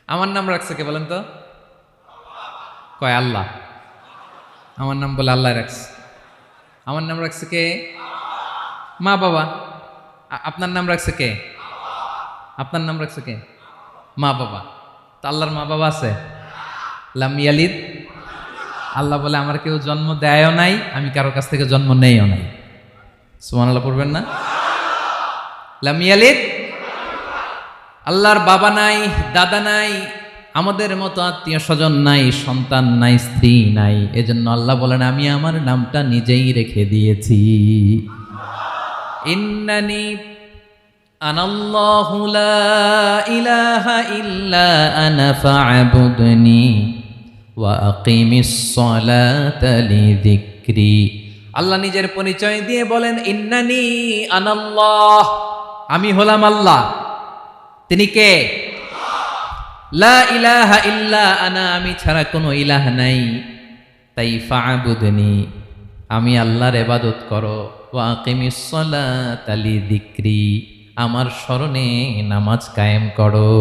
আমার নাম রাখছে কে বলেন তো? কয় আল্লাহ। আমার নাম বলে আল্লাহ রাখছে। আমার নাম রাখছে কে? মা বাবা। আপনার নাম রাখছে কে? আপনার নাম রাখছে কে? মা বাবা। তো আল্লাহর মা বাবা আছে? লাম ইয়ালিদ। আল্লাহ বলে আমার কেউ জন্ম দেয়ও নাই, আমি কারো কাছ থেকে জন্ম নেইও নাই। সুবহানাল্লাহ পড়বেন না? লাম ইয়ালিদ। আল্লাহর বাবা নাই, দাদা নাই, আমাদের মতো আত্মীয় স্বজন নাই, সন্তান নাই, স্ত্রী নাই। এজন্য আল্লাহ বলেন আমি আমার নামটা নিজেই রেখে দিয়েছি। ইন্নানি আনাল্লাহু লা ইলাহা ইল্লা আনা ফা'বুদনি ওয়া আকিমিস সালাতা লিযিকরি। আল্লাহ নিজের পরিচয় দিয়ে বলেন ইন্নানি আনাল্লাহ, আমি হলাম আল্লাহ। তিনি কে? লা ইলাহা ইল্লা আনা, আমি ছাড়া কোনো ইলাহ নাই। তাই ফা'বুদনি, আমি আল্লাহর ইবাদত করো। ওয়া আকিমিস সালাতা লিযিকরি, আমার স্মরণে নামাজ কায়েম করো।